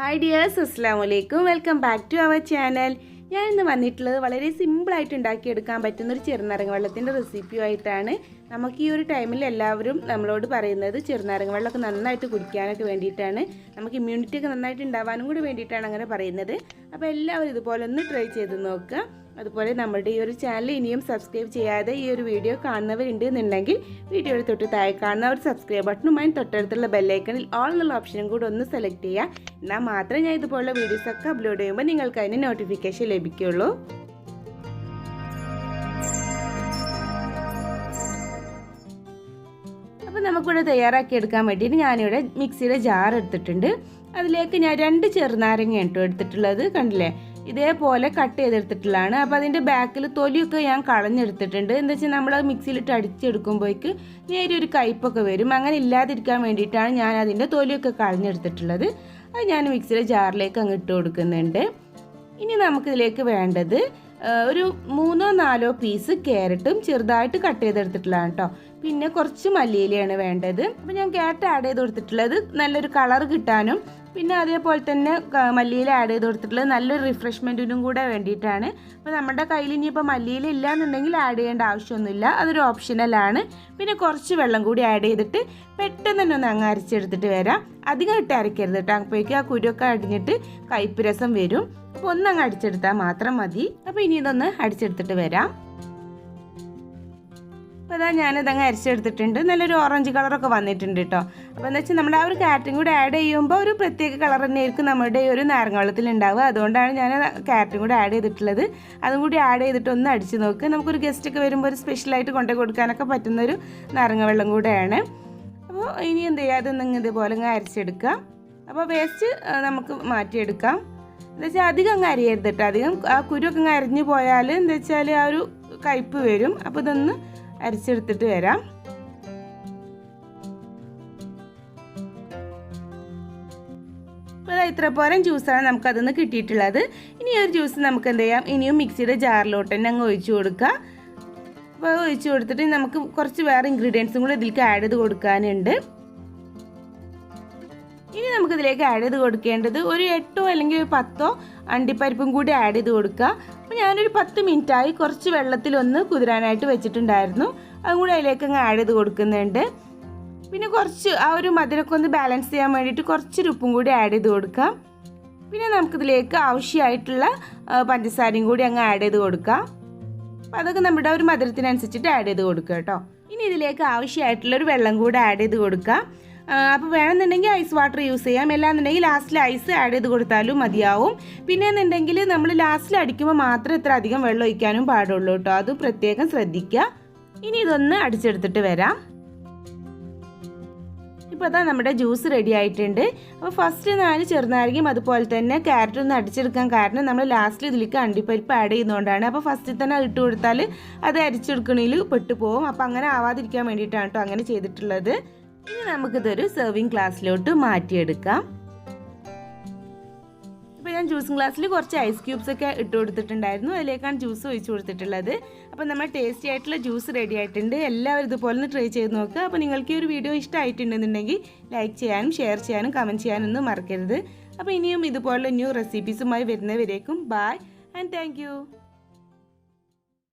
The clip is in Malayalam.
Hi dears, Assalamualaikum. Welcome back to our channel. ഞാൻ ഇന്ന് വന്നിട്ടുള്ളത് വളരെ സിമ്പിളായിട്ട് ഉണ്ടാക്കിയെടുക്കാൻ പറ്റുന്ന ഒരു ചെറുനാരങ്ങ വെള്ളത്തിൻ്റെ റെസിപ്പിയുമായിട്ടാണ്. നമുക്ക് ഈ ഒരു ടൈമിൽ എല്ലാവരും നമ്മളോട് പറയുന്നത് ചെറുനാരങ്ങ വെള്ളമൊക്കെ നന്നായിട്ട് കുടിക്കാനൊക്കെ വേണ്ടിയിട്ടാണ്, നമുക്ക് ഇമ്മ്യൂണിറ്റി ഒക്കെ നന്നായിട്ട് ഉണ്ടാവാനും കൂടി വേണ്ടിയിട്ടാണ് അങ്ങനെ പറയുന്നത്. അപ്പോൾ എല്ലാവരും ഇതുപോലെ ഒന്ന് ട്രൈ ചെയ്ത് നോക്കുക. അതുപോലെ നമ്മുടെ ഈ ഒരു ചാനൽ ഇനിയും സബ്സ്ക്രൈബ് ചെയ്യാതെ ഈ ഒരു വീഡിയോ കാണുന്നവരുണ്ട് എന്നുണ്ടെങ്കിൽ വീഡിയോയുടെ തൊട്ട് താഴെ കാണുന്ന ഒരു സബ്സ്ക്രൈബ് ബട്ടണുമായി തൊട്ടടുത്തുള്ള ബെല്ലൈക്കണിൽ ഓൾ എന്നുള്ള ഓപ്ഷനും കൂടി ഒന്ന് സെലക്ട് ചെയ്യുക. എന്നാൽ മാത്രമേ ഞാൻ ഇതുപോലുള്ള വീഡിയോസൊക്കെ അപ്ലോഡ് ചെയ്യുമ്പോൾ നിങ്ങൾക്ക് അതിന് നോട്ടിഫിക്കേഷൻ ലഭിക്കുള്ളൂ. അപ്പോൾ നമുക്കിവിടെ തയ്യാറാക്കിയെടുക്കാൻ വേണ്ടിയിട്ട് ഞാനിവിടെ മിക്സിയുടെ ജാർ എടുത്തിട്ടുണ്ട്. അതിലേക്ക് ഞാൻ 2 ചെറുനാരങ്ങ എടുത്തിട്ടുള്ളത്, കണ്ടില്ലേ, ഇതേപോലെ കട്ട് ചെയ്തെടുത്തിട്ടുള്ളതാണ്. അപ്പോൾ അതിൻ്റെ ബാക്കിൽ തൊലിയൊക്കെ ഞാൻ കളഞ്ഞെടുത്തിട്ടുണ്ട്. എന്താ വെച്ചാൽ നമ്മൾ മിക്സിയിലിട്ട് അടിച്ചെടുക്കുമ്പോഴേക്ക് നേരെ ഒരു കയ്പ്പൊക്കെ വരും. അങ്ങനെ ഇല്ലാതിരിക്കാൻ വേണ്ടിയിട്ടാണ് ഞാൻ അതിൻ്റെ തൊലിയൊക്കെ കളഞ്ഞെടുത്തിട്ടുള്ളത്. അത് ഞാൻ മിക്സിയുടെ ജാറിലേക്ക് അങ്ങ് ഇട്ട് കൊടുക്കുന്നുണ്ട്. ഇനി നമുക്കിതിലേക്ക് വേണ്ടത് ഒരു 3-4 പീസ് ക്യാരറ്റും ചെറുതായിട്ട് കട്ട് ചെയ്തെടുത്തിട്ടുള്ളതാണ് കേട്ടോ. പിന്നെ കുറച്ച് മല്ലിയിലയാണ് വേണ്ടത്. അപ്പോൾ ഞാൻ ക്യാരറ്റ് ആഡ് ചെയ്ത് കൊടുത്തിട്ടുള്ളത് നല്ലൊരു കളർ കിട്ടാനും പിന്നെ അതേപോലെ തന്നെ മല്ലിയില ആഡ് ചെയ്ത് കൊടുത്തിട്ടുള്ളത് നല്ലൊരു റിഫ്രഷ്മെൻറ്റിനും കൂടെ വേണ്ടിയിട്ടാണ്. അപ്പോൾ നമ്മുടെ കയ്യിൽ ഇനിയിപ്പോൾ മല്ലിയില ഇല്ല എന്നുണ്ടെങ്കിൽ ആഡ് ചെയ്യേണ്ട ആവശ്യമൊന്നുമില്ല, അതൊരു ഓപ്ഷണലാണ്. പിന്നെ കുറച്ച് വെള്ളം കൂടി ആഡ് ചെയ്തിട്ട് പെട്ടെന്ന് തന്നെ ഒന്ന് അങ്ങ് അരച്ചെടുത്തിട്ട് വരാം. അധികം ഇട്ട് അരക്കരുത് കേട്ടോ, അപ്പോഴേക്കും ആ കുരുവൊക്കെ അടിഞ്ഞിട്ട് കയ്പ്പ് രസം വരും. അപ്പോൾ ഒന്നങ്ങ് അടിച്ചെടുത്താൽ മാത്രം മതി. അപ്പോൾ ഇനി ഇതൊന്ന് അടിച്ചെടുത്തിട്ട് വരാം. അപ്പോൾ അതാ ഞാനിതങ്ങ് അരച്ചെടുത്തിട്ടുണ്ട്. നല്ലൊരു ഓറഞ്ച് കളറൊക്കെ വന്നിട്ടുണ്ട് കേട്ടോ. അപ്പോൾ എന്താ വെച്ചാൽ നമ്മുടെ ആ ഒരു ക്യാരറ്റും കൂടി ആഡ് ചെയ്യുമ്പോൾ ഒരു പ്രത്യേക കളർ തന്നെയായിരിക്കും നമ്മുടെ ഈ ഒരു നാരങ്ങ വെള്ളത്തിൽ ഉണ്ടാവുക. അതുകൊണ്ടാണ് ഞാൻ ക്യാരറ്റും കൂടി ആഡ് ചെയ്തിട്ടുള്ളത്. അതും കൂടി ആഡ് ചെയ്തിട്ട് ഒന്ന് അടിച്ച് നോക്കുക. നമുക്കൊരു ഗസ്റ്റൊക്കെ വരുമ്പോൾ ഒരു സ്പെഷ്യലായിട്ട് കൊണ്ടു കൊടുക്കാനൊക്കെ പറ്റുന്നൊരു നാരങ്ങ വെള്ളം കൂടെയാണ്. അപ്പോൾ ഇനി എന്ത് ചെയ്യുക, അതൊന്നും ഇതുപോലെ അങ്ങ് അരച്ചെടുക്കാം. അപ്പോൾ വേസ്റ്റ് നമുക്ക് മാറ്റിയെടുക്കാം. എന്താ വെച്ചാൽ അധികം അങ്ങ് അരിയരുത് കേട്ടോ. അധികം ആ കുരുവൊക്കെ അങ്ങ് അരിഞ്ഞു പോയാൽ എന്താ വെച്ചാൽ ആ ഒരു കയ്പ്പ് വരും. അപ്പോൾ ഇതൊന്ന് അരിച്ചെടുത്തിട്ട് വരാം. അപ്പോൾ ഇത്ര പോരം ജ്യൂസാണ് നമുക്കതൊന്ന് കിട്ടിയിട്ടുള്ളത്. ഇനി ഒരു ജ്യൂസ് നമുക്ക് എന്ത് ചെയ്യാം, ഇനിയും മിക്സിയുടെ ജാറിലോട്ട് തന്നെ അങ്ങ് ഒഴിച്ചു കൊടുക്കുക. അപ്പോൾ ഒഴിച്ചു കൊടുത്തിട്ട് നമുക്ക് കുറച്ച് വേറെ ഇൻഗ്രീഡിയൻസും കൂടി ഇതിലേക്ക് ആഡ് ചെയ്ത് കൊടുക്കാനുണ്ട്. ഇനി നമുക്കിതിലേക്ക് ആഡ് ചെയ്ത് കൊടുക്കേണ്ടത് ഒരു 8 അല്ലെങ്കിൽ 10 അണ്ടിപ്പരിപ്പും കൂടി ആഡ് ചെയ്ത് കൊടുക്കുക. അപ്പോൾ ഞാനൊരു 10 മിനിറ്റായി കുറച്ച് വെള്ളത്തിലൊന്ന് കുതിരാനായിട്ട് വെച്ചിട്ടുണ്ടായിരുന്നു. അതും കൂടി അതിലേക്ക് അങ്ങ് ആഡ് ചെയ്ത് കൊടുക്കുന്നുണ്ട്. പിന്നെ കുറച്ച് ആ ഒരു മധുരമൊക്കെ ഒന്ന് ബാലൻസ് ചെയ്യാൻ വേണ്ടിയിട്ട് കുറച്ചൊരു ഉപ്പും കൂടി ആഡ് ചെയ്ത് കൊടുക്കാം. പിന്നെ നമുക്കിതിലേക്ക് ആവശ്യമായിട്ടുള്ള പഞ്ചസാരയും കൂടി അങ്ങ് ആഡ് ചെയ്ത് കൊടുക്കാം. അപ്പോൾ അതൊക്കെ നമ്മുടെ ഒരു മധുരത്തിനനുസരിച്ചിട്ട് ആഡ് ചെയ്ത് കൊടുക്കുക കേട്ടോ. ഇനി ഇതിലേക്ക് ആവശ്യമായിട്ടുള്ളൊരു വെള്ളം കൂടി ആഡ് ചെയ്ത് കൊടുക്കാം. അപ്പോൾ വേണമെന്നുണ്ടെങ്കിൽ ഐസ് വാട്ടർ യൂസ് ചെയ്യാം, അല്ലാന്നുണ്ടെങ്കിൽ ലാസ്റ്റിൽ ഐസ് ആഡ് ചെയ്ത് കൊടുത്താലും മതിയാവും. പിന്നെ എന്നുണ്ടെങ്കിൽ നമ്മൾ ലാസ്റ്റിൽ അടിക്കുമ്പോൾ മാത്രമേ ഇത്ര അധികം വെള്ളം ഒഴിക്കാനും പാടുള്ളൂ കേട്ടോ, അത് പ്രത്യേകം ശ്രദ്ധിക്കുക. ഇനി ഇതൊന്ന് അടിച്ചെടുത്തിട്ട് വരാം. ഇപ്പോൾ അതാ നമ്മുടെ ജ്യൂസ് റെഡി ആയിട്ടുണ്ട്. അപ്പോൾ ഫസ്റ്റ് 4 ചെറുനാരങ്ങയും അതുപോലെ തന്നെ ക്യാരറ്റ് ഒന്ന് അടിച്ചെടുക്കാൻ കാരണം നമ്മൾ ലാസ്റ്റിൽ ഇതിലേക്ക് അണ്ടിപ്പരിപ്പ് ആഡ് ചെയ്യുന്നതുകൊണ്ടാണ്. അപ്പോൾ ഫസ്റ്റിൽ തന്നെ ഇട്ട് കൊടുത്താൽ അത് അരിച്ചെടുക്കണതിൽ പെട്ടുപോകും. അപ്പോൾ അങ്ങനെ ആവാതിരിക്കാൻ വേണ്ടിയിട്ടാണ് കേട്ടോ അങ്ങനെ ചെയ്തിട്ടുള്ളത്. ഇനി നമുക്കിതൊരു സെർവിങ് ഗ്ലാസ്സിലോട്ട് മാറ്റിയെടുക്കാം. അപ്പോൾ ഞാൻ ജ്യൂസിങ് ഗ്ലാസ്സിൽ കുറച്ച് ഐസ് ക്യൂബ്സ് ഒക്കെ ഇട്ട് കൊടുത്തിട്ടുണ്ടായിരുന്നു. അതിലേക്കാണ് ജ്യൂസ് ഒഴിച്ച് കൊടുത്തിട്ടുള്ളത്. അപ്പോൾ നമ്മൾ ടേസ്റ്റി ആയിട്ടുള്ള ജ്യൂസ് റെഡി ആയിട്ടുണ്ട്. എല്ലാവരും ഇതുപോലെ ഒന്ന് ട്രൈ ചെയ്ത് നോക്കുക. അപ്പോൾ നിങ്ങൾക്ക് ഈ ഒരു വീഡിയോ ഇഷ്ടമായിട്ടുണ്ടെന്നുണ്ടെങ്കിൽ ലൈക്ക് ചെയ്യാനും ഷെയർ ചെയ്യാനും കമൻറ്റ് ചെയ്യാനും ഒന്നും മറക്കരുത്. അപ്പോൾ ഇനിയും ഇതുപോലുള്ള ന്യൂ റെസിപ്പീസുമായി വരുന്നവരേക്കും ബൈ ആൻഡ് താങ്ക് യു.